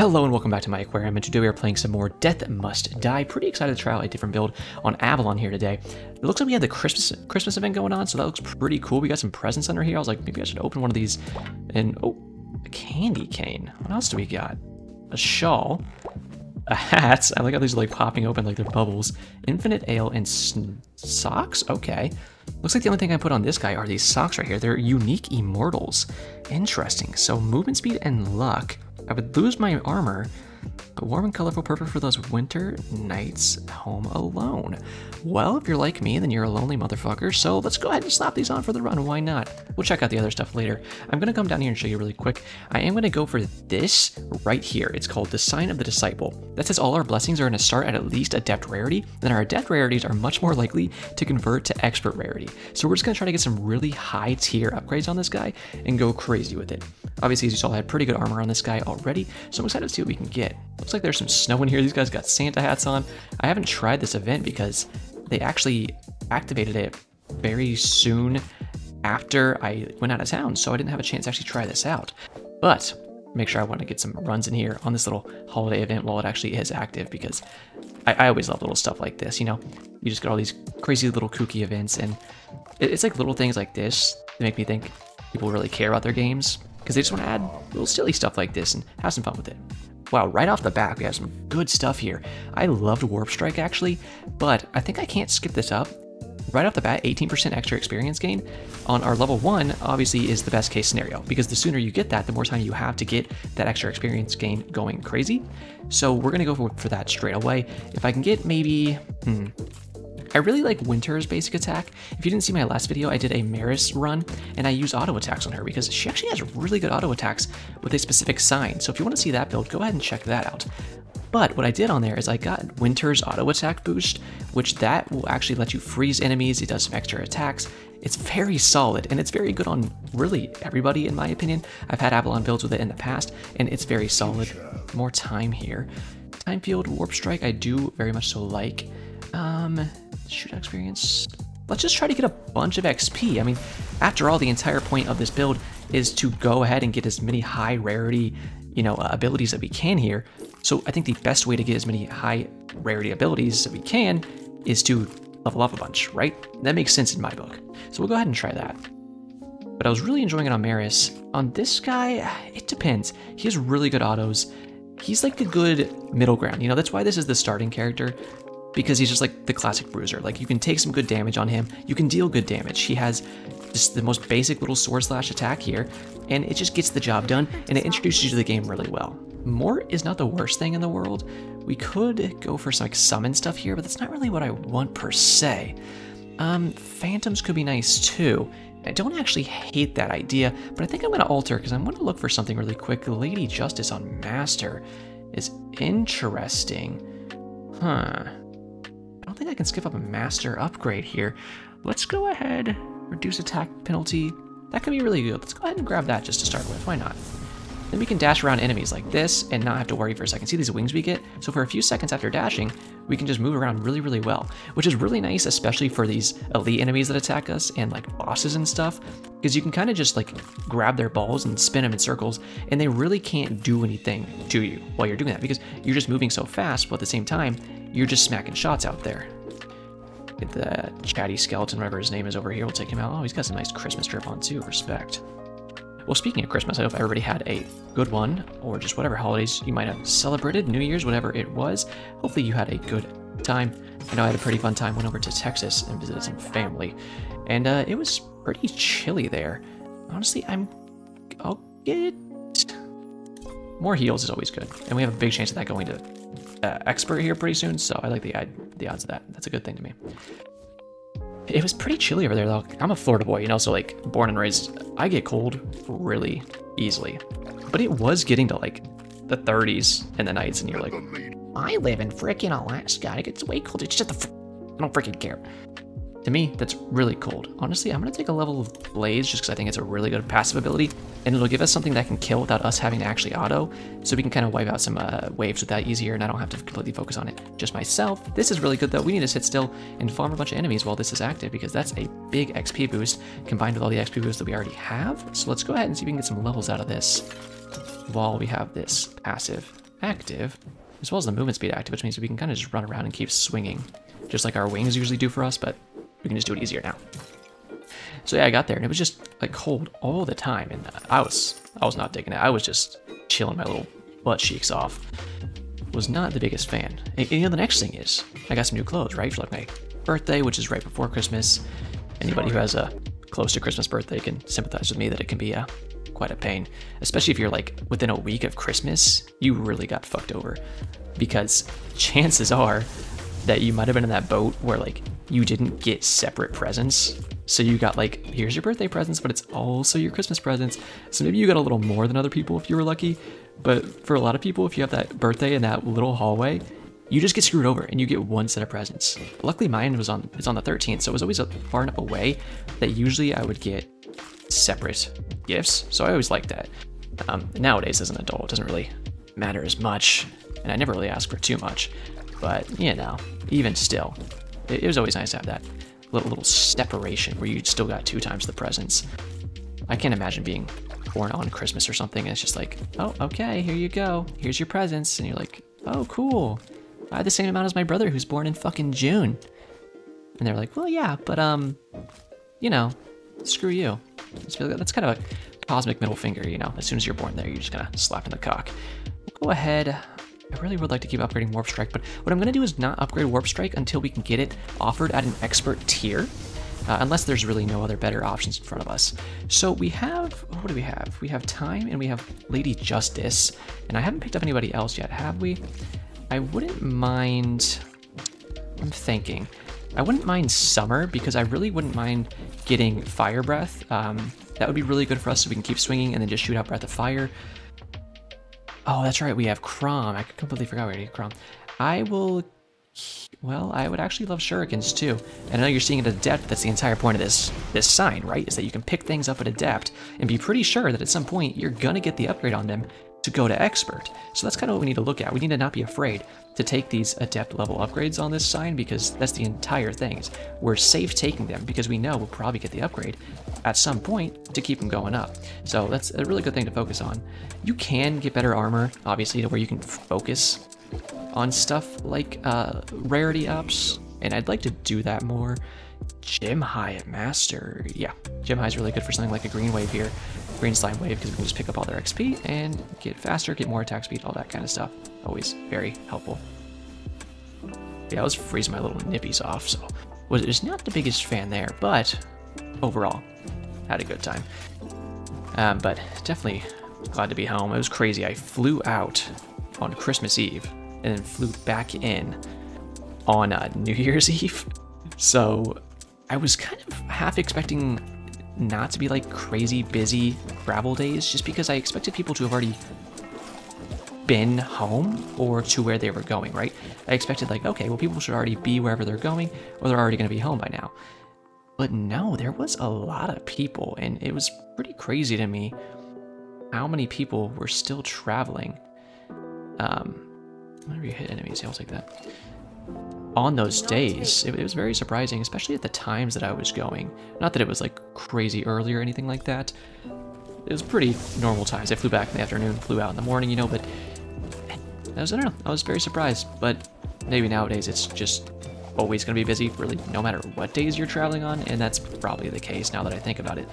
Hello and welcome back to my aquarium, and today we are playing some more Death Must Die. Pretty excited to try out a different build on Avoron here today. It looks like we had the Christmas event going on, so that looks pretty cool. We got some presents under here. I was like, maybe I should open one of these. And oh, a candy cane. What else do we got? A shawl, a hat. I like how these are like popping open like they're bubbles. Infinite ale and socks. Okay. Looks like the only thing I put on this guy are these socks right here. They're unique immortals. Interesting. So movement speed and luck. I would lose my armor, but warm and colorful, perfect for those winter nights home alone. Well, if you're like me, then you're a lonely motherfucker, so let's go ahead and slap these on for the run. Why not? We'll check out the other stuff later. I'm going to come down here and show you really quick. I am going to go for this right here. It's called the Sign of the Disciple. That says all our blessings are going to start at least Adept Rarity, then our Adept Rarities are much more likely to convert to Expert Rarity. So we're just going to try to get some really high tier upgrades on this guy and go crazy with it. Obviously, as you saw, I had pretty good armor on this guy already, so I'm excited to see what we can get. Looks like there's some snow in here. These guys got Santa hats on. I haven't tried this event because they actually activated it very soon after I went out of town, so I didn't have a chance to actually try this out. But make sure I want to get some runs in here on this little holiday event while it actually is active, because I always love little stuff like this, you know? You just get all these crazy little kooky events, and it's like little things like this that make me think people really care about their games, because they just want to add little silly stuff like this and have some fun with it. Wow, right off the bat, we have some good stuff here. I loved Warp Strike, actually, but I think I can't skip this up. Right off the bat, 18% extra experience gain on our level 1 obviously is the best case scenario, because the sooner you get that, the more time you have to get that extra experience gain going crazy. So we're going to go for that straight away. If I can get maybe... I really like Winter's basic attack. If you didn't see my last video, I did a Maris run, and I used auto attacks on her because she actually has really good auto attacks with a specific sign. So if you want to see that build, go ahead and check that out. But what I did on there is I got Winter's auto attack boost, which that will actually let you freeze enemies. It does some extra attacks. It's very solid, and it's very good on really everybody, in my opinion. I've had Avoron builds with it in the past, and it's very solid. More time here. Time field, Warp Strike, I do very much so like. Shoot experience. Let's just try to get a bunch of XP. I mean, after all, the entire point of this build is to go ahead and get as many high rarity, abilities that we can here. So I think the best way to get as many high rarity abilities that we can is to level up a bunch, right? That makes sense in my book. So we'll go ahead and try that. But I was really enjoying it on Maris. On this guy, it depends. He has really good autos. He's like the good middle ground. That's why this is the starting character, because he's just like the classic bruiser. Like, you can take some good damage on him. You can deal good damage. He has just the most basic little sword slash attack here, and it just gets the job done, and it introduces you to the game really well. More is not the worst thing in the world. We could go for some like summon stuff here, but that's not really what I want per se. Phantoms could be nice too. I don't actually hate that idea, but I think I'm going to alter because I'm going to look for something really quick. Lady Justice on Master is interesting. Huh. I don't think I can skip up a Master upgrade here. Let's go ahead, reduce attack penalty. That could be really good. Let's go ahead and grab that just to start with. Why not? Then we can dash around enemies like this and not have to worry for a second. See these wings we get? So for a few seconds after dashing, we can just move around really, really well, which is really nice, especially for these elite enemies that attack us and like bosses and stuff, because you can kind of just like grab their balls and spin them in circles, and they really can't do anything to you while you're doing that, because you're just moving so fast, but at the same time, you're just smacking shots out there. Get the chatty skeleton, whatever his name is over here. We'll take him out. Oh, he's got some nice Christmas drip on too. Respect. Well, speaking of Christmas, I hope everybody had a good one, or just whatever holidays you might have celebrated, New Year's, whatever it was. Hopefully you had a good time. I know I had a pretty fun time. Went over to Texas and visited some family, and it was pretty chilly there. Honestly, I'll get more heals is always good, and we have a big chance of that going to expert here pretty soon, so I like the odds of that. That's a good thing to me. It was pretty chilly over there though. I'm a Florida boy, so like born and raised, I get cold really easily. But it was getting to like the 30s in the nights, and you're like, I live in freaking Alaska. It gets way cold. It's just I don't freaking care. To me, that's really cold. Honestly, I'm gonna take a level of Blaze just because I think it's a really good passive ability, and it'll give us something that can kill without us having to actually auto, so we can kind of wipe out some waves with that easier, and I don't have to completely focus on it just myself. This is really good though. We need to sit still and farm a bunch of enemies while this is active, because that's a big XP boost combined with all the XP boosts that we already have. So let's go ahead and see if we can get some levels out of this while we have this passive active, as well as the movement speed active, which means we can kind of just run around and keep swinging, just like our wings usually do for us, but we can just do it easier now. So yeah, I got there, and it was just like cold all the time, and I was not digging it. I was just chilling my little butt cheeks off. Was not the biggest fan. And you know, the next thing is, I got some new clothes, right, for like my birthday, which is right before Christmas. Anybody who has a close to Christmas birthday can sympathize with me that it can be quite a pain, especially if you're like within a week of Christmas. You really got fucked over, because chances are that you might have been in that boat where like you didn't get separate presents. So you got like, here's your birthday presents, but it's also your Christmas presents. So maybe you got a little more than other people if you were lucky. But for a lot of people, if you have that birthday in that little hallway, you just get screwed over and you get one set of presents. Luckily mine was on the 13th, so it was always far enough away that usually I would get separate gifts. So I always liked that. Nowadays as an adult, it doesn't really matter as much, and I never really ask for too much. But you know, even still, it was always nice to have that little separation where you still got 2 times the presents. I can't imagine being born on Christmas or something and it's just like, oh, okay, here you go, here's your presents, and you're like, oh, cool, I had the same amount as my brother who's born in fucking June. And they're like, well, yeah, but you know, screw you. That's kind of a cosmic middle finger, you know. As soon as you're born there, you're just gonna slap in the cock. We'll go ahead. I really would like to keep upgrading Warp Strike, but what I'm going to do is not upgrade Warp Strike until we can get it offered at an expert tier, unless there's really no other better options in front of us. So we have, what do we have? We have Time and we have Lady Justice, and I haven't picked up anybody else yet, have we? I wouldn't mind, I'm thinking, I wouldn't mind Summer, because I really wouldn't mind getting Fire Breath. That would be really good for us so we can keep swinging and then just shoot out Breath of Fire. Oh, that's right, we have Crom. I completely forgot we already had Crom. I will, well, I would actually love Shurikens too. And I know you're seeing it at Adept, that's the entire point of this sign, right? Is that you can pick things up at Adept and be pretty sure that at some point you're gonna get the upgrade on them to go to Expert. So that's kind of what we need to look at. We need to not be afraid to take these Adept level upgrades on this sign, because that's the entire thing. Is we're safe taking them because we know we'll probably get the upgrade at some point to keep them going up. So that's a really good thing to focus on. You can get better armor, obviously, to where you can focus on stuff like rarity ups, and I'd like to do that more. Gem High at Master. Yeah, Gem High is really good for something like a Green Wave here. Green Slime Wave, because we can just pick up all their XP and get faster, get more attack speed, all that kind of stuff. Always very helpful. Yeah, I was freezing my little nippies off, so was not the biggest fan there, but overall, had a good time. But definitely glad to be home. It was crazy. I flew out on Christmas Eve and then flew back in on New Year's Eve. So I was kind of half expecting not to be like crazy busy travel days, just because I expected people to have already been home or to where they were going, right? I expected like, okay, well, people should already be wherever they're going, or they're already going to be home by now. But no, there was a lot of people, and it was pretty crazy to me how many people were still traveling. Whenever you hit enemies, I'll take that. On those days, it was very surprising, especially at the times that I was going. Not that it was like crazy early or anything like that. It was pretty normal times. I flew back in the afternoon, flew out in the morning, you know, but I don't know, I was very surprised. But maybe nowadays it's just always going to be busy, really, no matter what days you're traveling on, and that's probably the case now that I think about it.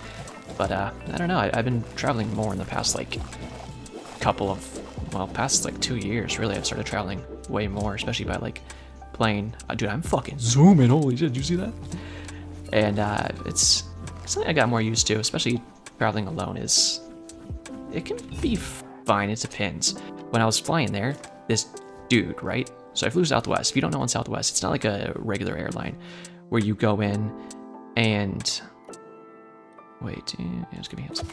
But I don't know, I've been traveling more in the past like past like 2 years, really. I've started traveling way more, especially by like plane. Dude, I'm fucking zooming, holy shit, did you see that? And it's something I got more used to, especially traveling alone. It can be fine, it depends. When I was flying there, this dude, right? So I flew Southwest. If you don't know on Southwest, it's not like a regular airline where you go in and wait, just give me hands.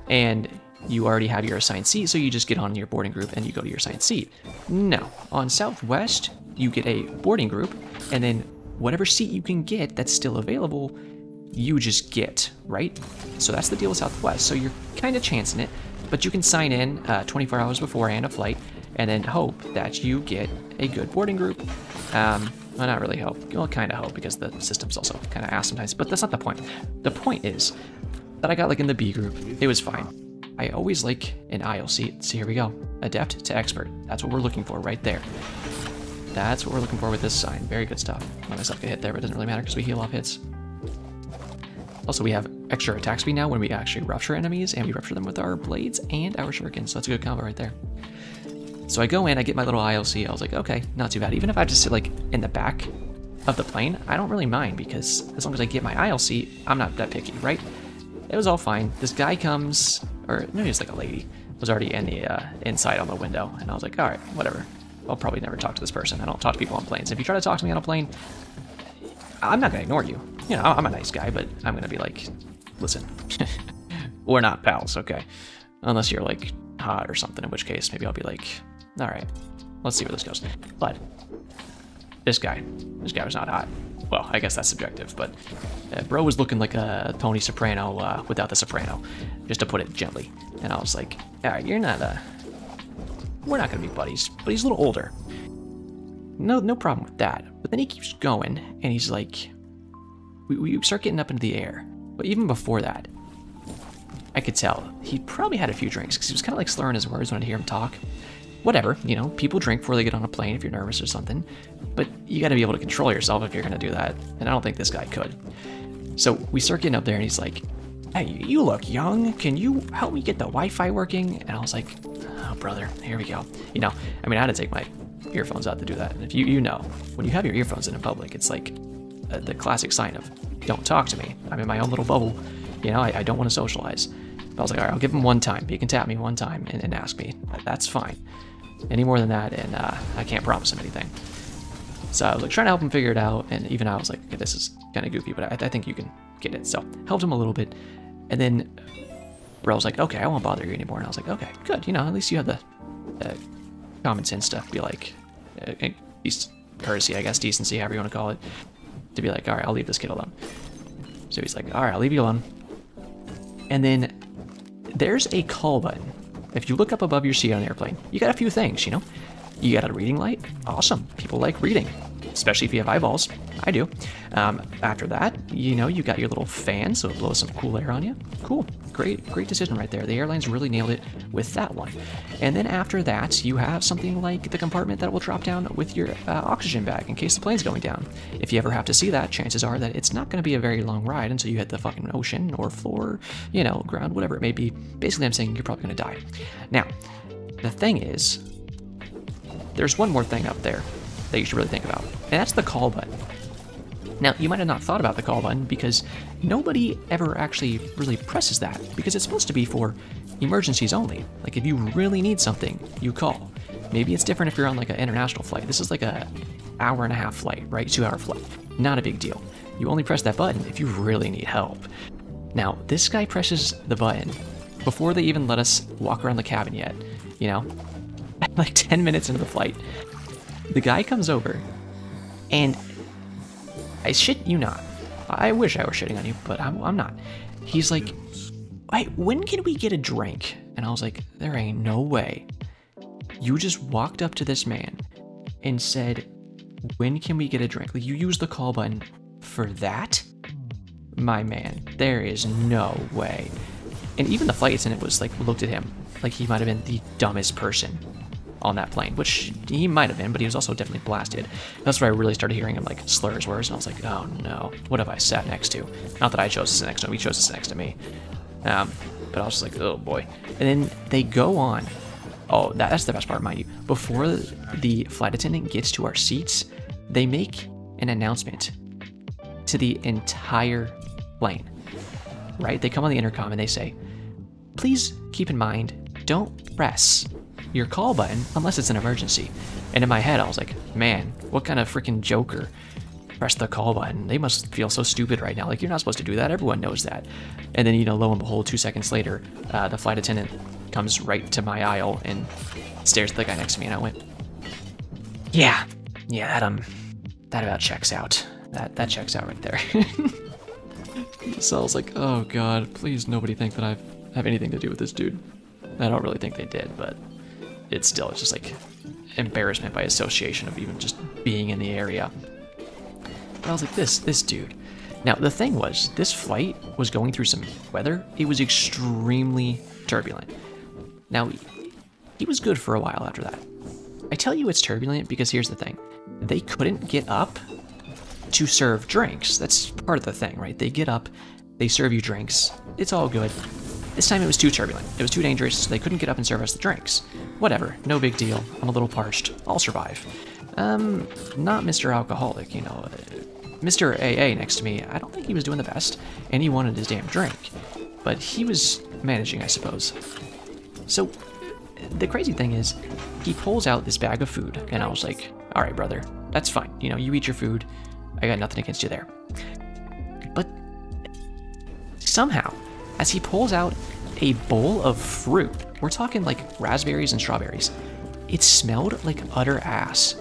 And you already have your assigned seat, so you just get on your boarding group and you go to your assigned seat. No, on Southwest, you get a boarding group, and then whatever seat you can get that's still available, you just get, right? So that's the deal with Southwest. So you're kind of chancing it, but you can sign in 24 hours beforehand a flight, and then hope that you get a good boarding group. Well, not really hope. Well, kind of hope, because the system's also kind of ass sometimes, but that's not the point. The point is that I got like in the B group. It was fine. I always like an aisle seat. So here we go. Adept to expert. That's what we're looking for right there. That's what we're looking for with this sign. Very good stuff. Let myself get hit there, but it doesn't really matter because we heal off hits. Also, we have extra attack speed now when we actually rupture enemies, and we rupture them with our blades and our shurikens. So that's a good combo right there. So I go in, I get my little ILC. I was like, okay, not too bad. Even if I just sit like in the back of the plane, I don't really mind because as long as I get my ILC, I'm not that picky, right? It was all fine. This guy comes, or no, he's like a lady, was already in the inside on the window, and I was like, all right, whatever. I'll probably never talk to this person. I don't talk to people on planes. If you try to talk to me on a plane, I'm not gonna ignore you. You know, I'm a nice guy, but I'm gonna be like, listen, we're not pals, okay? Unless you're like hot or something, in which case maybe I'll be like, all right, let's see where this goes. But this guy was not hot. Well, I guess that's subjective, but bro was looking like a Tony Soprano without the soprano, just to put it gently. And I was like, all right, you're not we're not gonna be buddies, but he's a little older. No problem with that. But then he keeps going, and he's like, we start getting up into the air. But even before that, I could tell he probably had a few drinks because he was kind of like slurring his words when I'd hear him talk. Whatever, you know, people drink before they get on a plane if you're nervous or something. But you got to be able to control yourself if you're going to do that. And I don't think this guy could. So we start getting up there, and he's like, hey, you look young. Can you help me get the Wi-Fi working? And I was like, oh, brother, here we go. You know, I mean, I had to take my earphones out to do that. And if you know, when you have your earphones in public, it's like the classic sign of don't talk to me. I'm in my own little bubble. You know, I don't want to socialize. But I was like, all right, I'll give him one time. You can tap me one time and ask me. That's fine. Any more than that, and I can't promise him anything. So I was like trying to help him figure it out, and even I was like, okay, this is kind of goofy, but I think you can get it. So helped him a little bit, and then bro was like, okay, I won't bother you anymore. And I was like, okay, good. You know, at least you have the common sense to be like, courtesy, I guess, decency, however you want to call it, to be like, all right, I'll leave this kid alone. So he's like, all right, I'll leave you alone. And then there's a call button. If you look up above your seat on an airplane, you got a few things, you know? You got a reading light. Awesome. People like reading, especially if you have eyeballs. I do. After that, you know, you got your little fan, so it blows some cool air on you. Cool. Great decision right there. The airlines really nailed it with that one. And then after that, you have something like the compartment that will drop down with your oxygen bag in case the plane's going down. If you ever have to see that, chances are that it's not going to be a very long ride until you hit the fucking ocean or floor, you know, ground, whatever it may be. Basically, I'm saying you're probably going to die. Now, the thing is, there's one more thing up there that you should really think about, and that's the call button. Now, you might have not thought about the call button because nobody ever actually really presses that because it's supposed to be for emergencies only. Like if you really need something, you call. Maybe it's different if you're on like an international flight. This is like a hour-and-a-half flight, right? 2-hour flight. Not a big deal. You only press that button if you really need help. Now, this guy presses the button before they even let us walk around the cabin yet, you know? Like 10 minutes into the flight, the guy comes over, and I shit you not. I wish I were shitting on you, but I'm not. He's like, hey, when can we get a drink? And I was like, there ain't no way. You just walked up to this man and said, when can we get a drink? Like, you used the call button for that? My man, there is no way. And even the flight attendant was like, looked at him like he might have been the dumbest person on that plane, which he might have been, but he was also definitely blasted. That's where I really started hearing him like slur his words, and I was like, oh no, what have I sat next to? Not that I chose to sit next to him, he chose to sit next to me. But I was just like, oh boy. And then they go on. Oh, that's the best part, mind you. Before the flight attendant gets to our seats, they make an announcement to the entire plane, right? They come on the intercom and they say, please keep in mind, don't press your call button unless it's an emergency. And in my head, I was like, man, what kind of freaking joker pressed the call button? They must feel so stupid right now. Like, you're not supposed to do that. Everyone knows that. And then, you know, lo and behold, 2 seconds later, the flight attendant comes right to my aisle and stares at the guy next to me, and I went, yeah, that about checks out. That checks out right there. So I was like, oh god, please nobody think that I have anything to do with this dude. I don't really think they did, but it's just like embarrassment by association of even just being in the area. But I was like, this dude, Now, the thing was, this flight was going through some weather. It was extremely turbulent. Now, he was good for a while after that. I tell you it's turbulent because here's the thing. They couldn't get up to serve drinks. That's part of the thing, right? They get up, they serve you drinks. It's all good. This time it was too turbulent. It was too dangerous, so they couldn't get up and serve us the drinks. Whatever, no big deal. I'm a little parched. I'll survive. Not Mr. Alcoholic, you know. Mr. AA next to me, I don't think he was doing the best, and he wanted his damn drink. But he was managing, I suppose. So, the crazy thing is, he pulls out this bag of food, and I was like, alright, brother, that's fine. You know, you eat your food. I got nothing against you there. But somehow, as he pulls out a bowl of fruit, we're talking like raspberries and strawberries, it smelled like utter ass.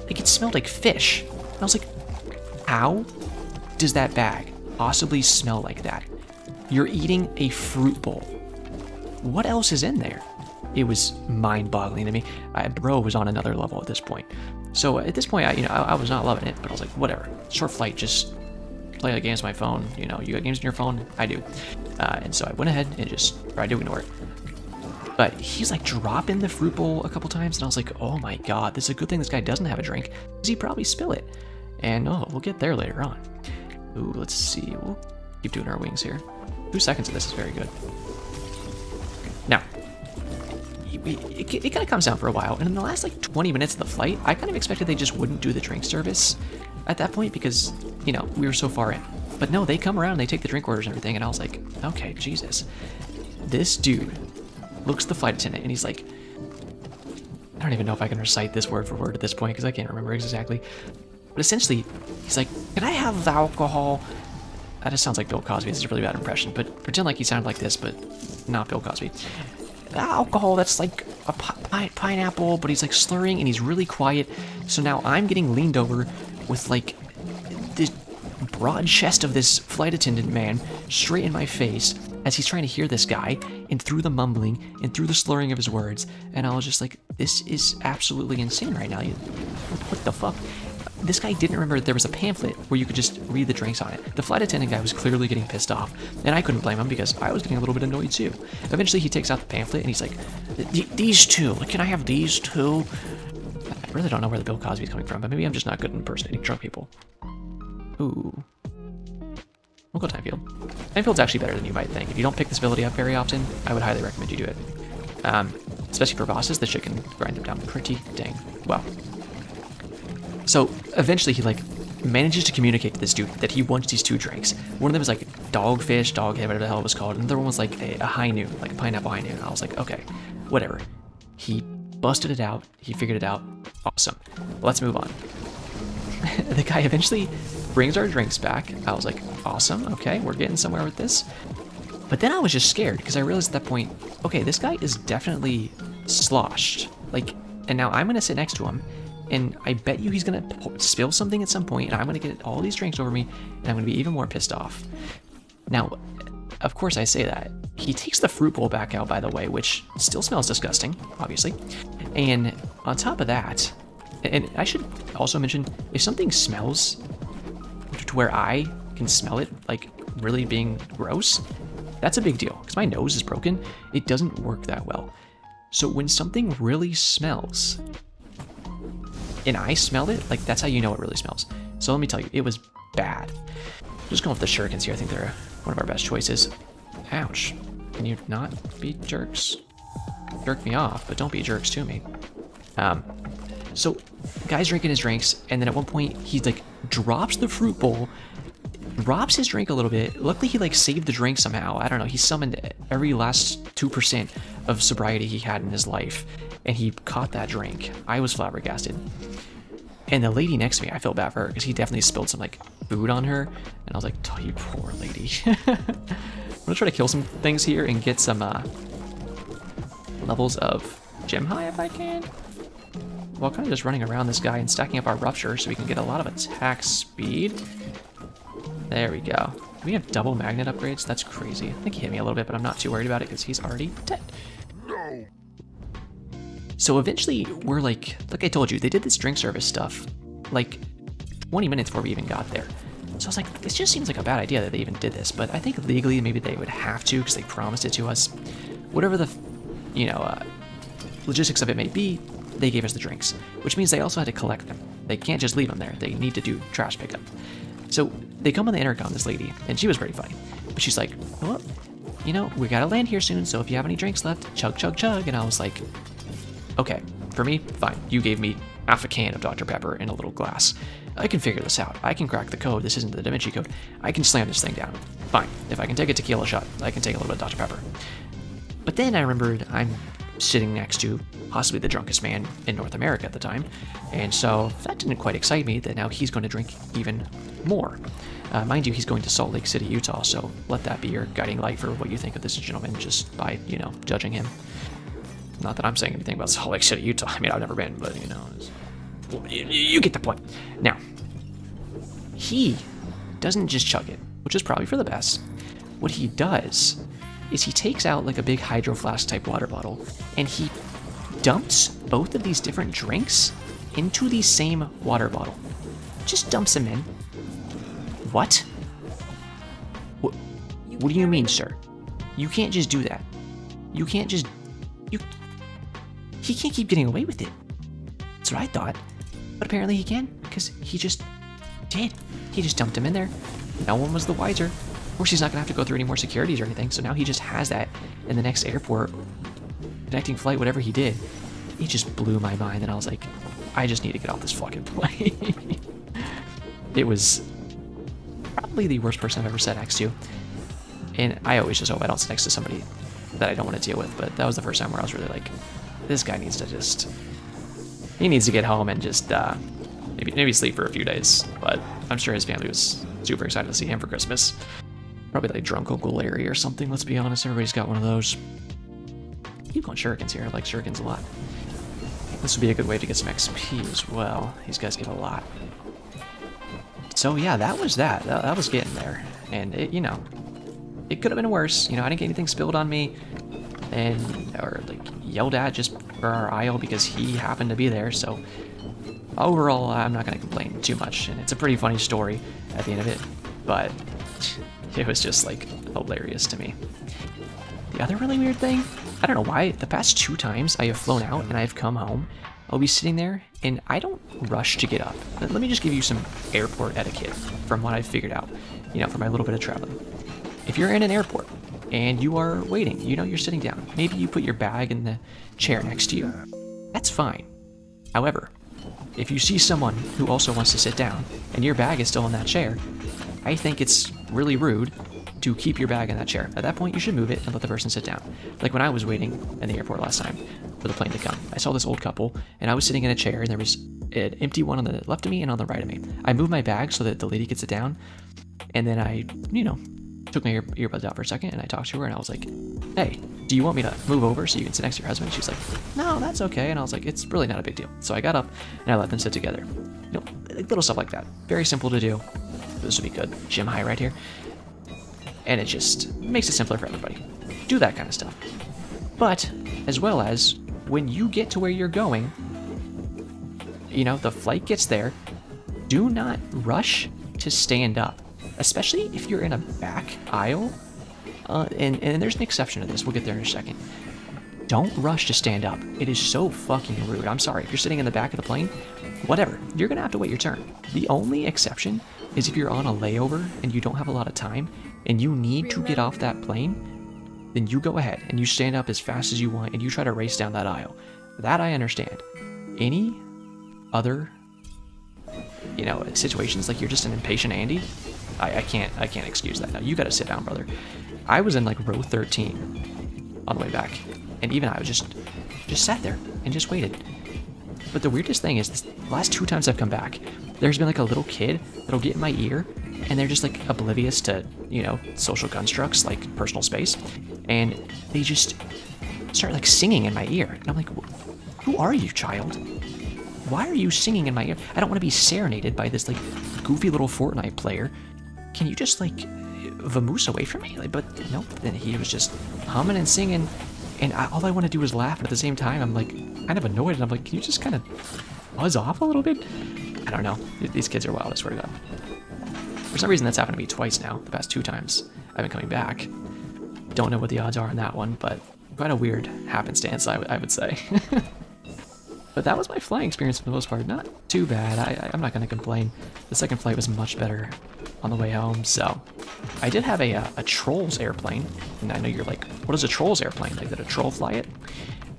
Like it smelled like fish. And I was like, how does that bag possibly smell like that? You're eating a fruit bowl. What else is in there? It was mind-boggling to me. Bro was on another level at this point. So at this point, I was not loving it, but I was like, whatever. Short flight, just play like games on my phone. You know, you got games on your phone? I do. And so I went ahead and just tried to ignore it. But he's like dropping the fruit bowl a couple times, and I was like, oh my god, this is a good thing this guy doesn't have a drink, because he'd probably spill it. And oh, we'll get there later on. Ooh, let's see. We'll keep doing our wings here. 2 seconds of this is very good. Now, it kind of comes down for a while, and in the last like 20 minutes of the flight, I kind of expected they just wouldn't do the drink service at that point because, you know, we were so far in. But no, they come around, they take the drink orders and everything, and I was like, okay, Jesus. This dude looks at the flight attendant, and he's like, I don't even know if I can recite this word for word at this point because I can't remember exactly. But essentially, he's like, can I have the alcohol? That just sounds like Bill Cosby. This is a really bad impression, but pretend like he sounded like this, but not Bill Cosby. The alcohol that's like a pineapple, but he's like slurring and he's really quiet. So now I'm getting leaned over with like this broad chest of this flight attendant man straight in my face as he's trying to hear this guy, and through the mumbling and through the slurring of his words. And I was just like, this is absolutely insane right now. What the fuck? This guy didn't remember that there was a pamphlet where you could just read the drinks on it. The flight attendant guy was clearly getting pissed off, and I couldn't blame him because I was getting a little bit annoyed too. Eventually he takes out the pamphlet and he's like, these two, can I have these two? I really don't know where the Bill Cosby's coming from, but maybe I'm just not good at impersonating drunk people. Ooh. We'll go Time Field. Time Field's actually better than you might think. If you don't pick this ability up very often, I would highly recommend you do it. Especially for bosses, this shit can grind them down pretty dang well. So eventually he like manages to communicate to this dude that he wants these 2 drinks. One of them is like dogfish, doghead, whatever the hell it was called. And the other one was like a high noon, like a pineapple high noon. And I was like, okay, whatever. He busted it out. He figured it out. Awesome. Let's move on. The guy eventually brings our drinks back. I was like, awesome. Okay, we're getting somewhere with this. But then I was just scared because I realized at that point, okay, this guy is definitely sloshed. Like, and now I'm going to sit next to him. And I bet you he's going to spill something at some point, and I'm going to get all these drinks over me, and I'm going to be even more pissed off. Now, of course I say that. He takes the fruit bowl back out, by the way, which still smells disgusting, obviously. And on top of that, and I should also mention, if something smells to where I can smell it, like really being gross, that's a big deal, because my nose is broken. It doesn't work that well. So when something really smells, and I smelled it, like that's how you know it really smells. So let me tell you, it was bad. Just going with the shurikens here. I think they're one of our best choices. Ouch. Can you not be jerks? Jerk me off, but don't be jerks to me. So guy's drinking his drinks, and then at one point he like drops the fruit bowl, drops his drink a little bit. Luckily he like saved the drink somehow. I don't know, he summoned every last 2% of sobriety he had in his life, and he caught that drink. I was flabbergasted. And the lady next to me, I felt bad for her because he definitely spilled some like food on her, and I was like, oh, you poor lady. I'm gonna try to kill some things here and get some levels of gem high if I can, while kind of just running around this guy and stacking up our rupture so we can get a lot of attack speed. There we go. We have double magnet upgrades. That's crazy. I think he hit me a little bit, but I'm not too worried about it because he's already dead. No. So eventually we're like I told you, they did this drink service stuff like 20 minutes before we even got there. So I was like, this just seems like a bad idea that they even did this. But I think legally maybe they would have to because they promised it to us. Whatever the, logistics of it may be, they gave us the drinks, which means they also had to collect them. They can't just leave them there. They need to do trash pickup. So they come on the intercom, this lady, and she was pretty funny. But she's like, well, we gotta land here soon, so if you have any drinks left, chug, chug, chug. And I was like, okay, for me, fine. You gave me half a can of Dr. Pepper in a little glass. I can figure this out. I can crack the code. This isn't the Da Vinci Code. I can slam this thing down. Fine. If I can take a tequila shot, I can take a little bit of Dr. Pepper. But then I remembered I'm sitting next to possibly the drunkest man in North America at the time, and so that didn't quite excite me that now he's going to drink even more. Mind you, he's going to Salt Lake City, Utah, so let that be your guiding light for what you think of this gentleman just by, judging him. Not that I'm saying anything about Salt Lake City, Utah. I mean, I've never been, but, you get the point. Now, he doesn't just chug it, which is probably for the best. What he does is he takes out like a big hydro flask type water bottle and he dumps both of these different drinks into the same water bottle. Just dumps them in. What? What do you mean, sir? You can't just do that. You can't just... He can't keep getting away with it. That's what I thought. But apparently he can, because he just did. He just dumped him in there. No one was the wiser. Of course, he's not going to have to go through any more securities or anything, so now he just has that in the next airport, connecting flight, whatever he did. It just blew my mind, and I was like, I just need to get off this fucking plane. It was probably the worst person I've ever sat next to, and I always just hope I don't sit next to somebody that I don't want to deal with, but that was the first time where I was really like, this guy needs to just... He needs to get home and just maybe sleep for a few days, but I'm sure his family was super excited to see him for Christmas. Probably like drunk Uncle Larry or something, let's be honest. Everybody's got one of those. Keep going shurikens here. I like shurikens a lot. This would be a good way to get some XP as well. These guys give a lot. So yeah, that was that. That was getting there. And it, it could have been worse. I didn't get anything spilled on me or like yelled at just for our aisle because he happened to be there. So overall, I'm not going to complain too much. And it's a pretty funny story at the end of it, but it was just like hilarious to me. The other really weird thing, I don't know why, the past 2 times I have flown out and I've come home, I'll be sitting there and I don't rush to get up. Let me just give you some airport etiquette from what I've figured out, from my little bit of traveling. If you're in an airport and you are waiting, you're sitting down, maybe you put your bag in the chair next to you. That's fine. However, if you see someone who also wants to sit down and your bag is still in that chair, I think it's really rude to keep your bag in that chair. At that point, you should move it and let the person sit down. Like when I was waiting in the airport last time for the plane to come, I saw this old couple and I was sitting in a chair and there was an empty one on the left of me and on the right of me. I moved my bag so that the lady could sit down, and then I, took my earbuds out for a second and I talked to her and I was like, hey, do you want me to move over so you can sit next to your husband? She's like, no, that's okay. And I was like, it's really not a big deal. So I got up and I let them sit together. Little stuff like that. Very simple to do. This would be good. Gym high right here. And it just makes it simpler for everybody. Do that kind of stuff. But, as well as, when you get to where you're going, the flight gets there, do not rush to stand up. Especially if you're in a back aisle. And there's an exception to this. We'll get there in a second. Don't rush to stand up. It is so fucking rude. I'm sorry. If you're sitting in the back of the plane, whatever. You're going to have to wait your turn. The only exception is if you're on a layover and you don't have a lot of time and you need to get off that plane, then you go ahead and you stand up as fast as you want and you try to race down that aisle. That I understand. Any other, situations like you're just an impatient Andy, I can't excuse that. Now you got to sit down, brother. I was in like row 13 on the way back, and even I was just sat there and just waited. But the weirdest thing is, the last 2 times I've come back, there's been like a little kid that'll get in my ear, and they're just like oblivious to, social constructs like personal space, and they just start like singing in my ear. And I'm like, who are you, child? Why are you singing in my ear? I don't want to be serenaded by this like goofy little Fortnite player. Can you just like vamoose away from me? But nope. Then he was just humming and singing, and all I want to do is laugh. And at the same time, I'm like kind of annoyed, and I'm like, can you just kind of buzz off a little bit? I don't know. These kids are wild, I swear to God. For some reason, that's happened to me twice now, the past 2 times I've been coming back. Don't know what the odds are on that one, but quite a weird happenstance, I would say. But that was my flying experience for the most part. Not too bad. I'm not going to complain. The second flight was much better on the way home, so... I did have a Trolls airplane, and I know you're like, what is a Trolls airplane? Like, did a troll fly it?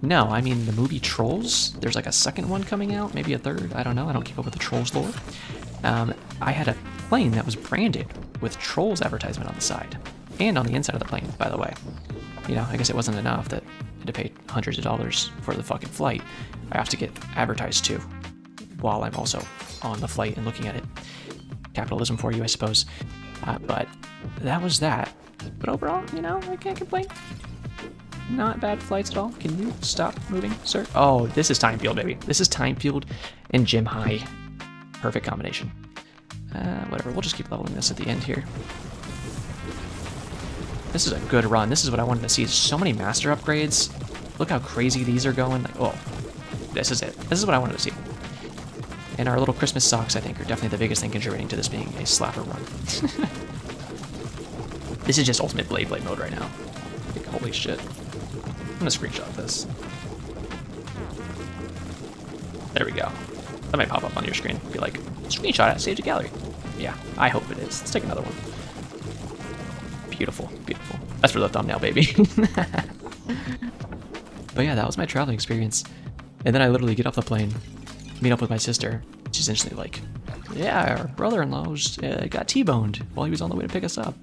No, I mean the movie Trolls. There's like a second one coming out, maybe a third. I don't know. I don't keep up with the Trolls lore. I had a plane that was branded with Trolls advertisement on the side. And on the inside of the plane, by the way. You know, I guess it wasn't enough that I had to pay hundreds of dollars for the fucking flight. I have to get advertised too, while I'm also on the flight and looking at it. Capitalism for you, I suppose. But that was that. But overall, you know, I can't complain. Not bad flights at all. Can you stop moving, sir? Oh, this is Time Field, baby. This is Time Field and Gym High. Perfect combination. Whatever, we'll just keep leveling this at the end here. This is a good run. This is what I wanted to see. So many master upgrades. Look how crazy these are going. Like, oh, this is it. This is what I wanted to see. And our little Christmas socks, I think, are definitely the biggest thing contributing to this being a slapper run. This is just ultimate Blade mode right now. Like, holy shit. I'm gonna screenshot this. There we go. That might pop up on your screen. Be like, screenshot it, save to gallery. Yeah, I hope it is. Let's take another one. Beautiful, beautiful. That's for the thumbnail, baby. But yeah, that was my traveling experience. And then I literally get off the plane, meet up with my sister. She's instantly like, yeah, our brother-in-law got T-boned while he was on the way to pick us up.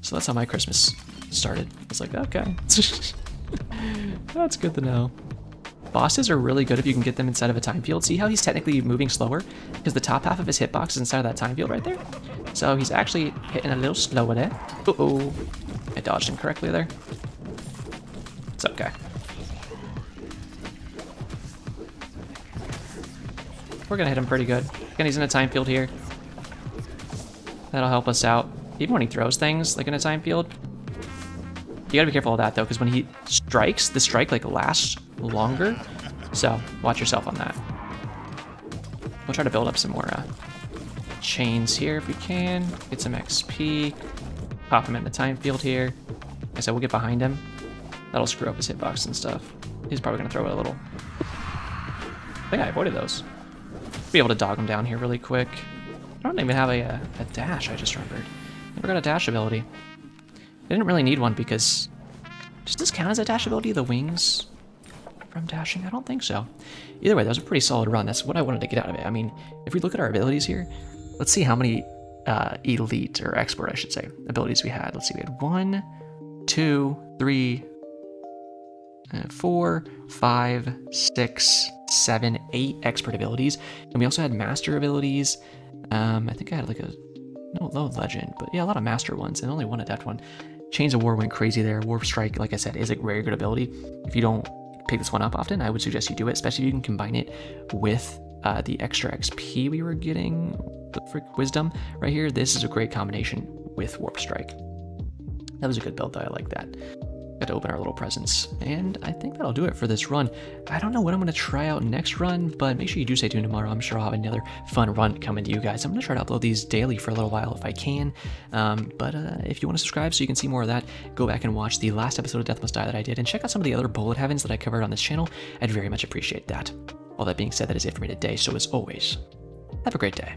So that's how my Christmas started. I was like, okay. That's good to know. Bosses are really good if you can get them inside of a time field. See how he's technically moving slower? Because the top half of his hitbox is inside of that time field right there. So he's actually hitting a little slower there. Uh-oh. I dodged incorrectly there. It's okay. We're gonna hit him pretty good. Again, he's in a time field here. That'll help us out. Even when he throws things, like in a time field. You gotta be careful of that, though, because when he strikes, the strike, like, lasts longer. So, watch yourself on that. We'll try to build up some more chains here if we can. Get some XP. Pop him in the time field here. Like I said, we'll get behind him. That'll screw up his hitbox and stuff. He's probably gonna throw it a little. I think I avoided those. Be able to dog him down here really quick. I don't even have a dash, I just remembered. Never got a dash ability. I didn't really need one because... Does this count as a dash ability, the wings from dashing? I don't think so. Either way, that was a pretty solid run. That's what I wanted to get out of it. I mean, if we look at our abilities here, let's see how many elite, or expert, I should say, abilities we had. Let's see, we had 1, 2, 3, 4, 5, 6, 7, 8 expert abilities. And we also had master abilities. I think I had like no low legend, but yeah, a lot of master ones and only one adept one. Chains of War went crazy there. Warp Strike, like I said, is a very good ability. If you don't pick this one up often, I would suggest you do it, especially if you can combine it with the extra XP we were getting for Wisdom right here. This is a great combination with Warp Strike. That was a good build, though. I like that. Got to open our little presents, and I think that'll do it for this run. I don't know what I'm going to try out next run, but make sure you do stay tuned tomorrow. I'm sure I'll have another fun run coming to you guys. I'm going to try to upload these daily for a little while if I can, but if you want to subscribe so you can see more of that, go back and watch the last episode of Death Must Die that I did, and check out some of the other bullet heavens that I covered on this channel. I'd very much appreciate that. All that being said, that is it for me today, so as always, have a great day.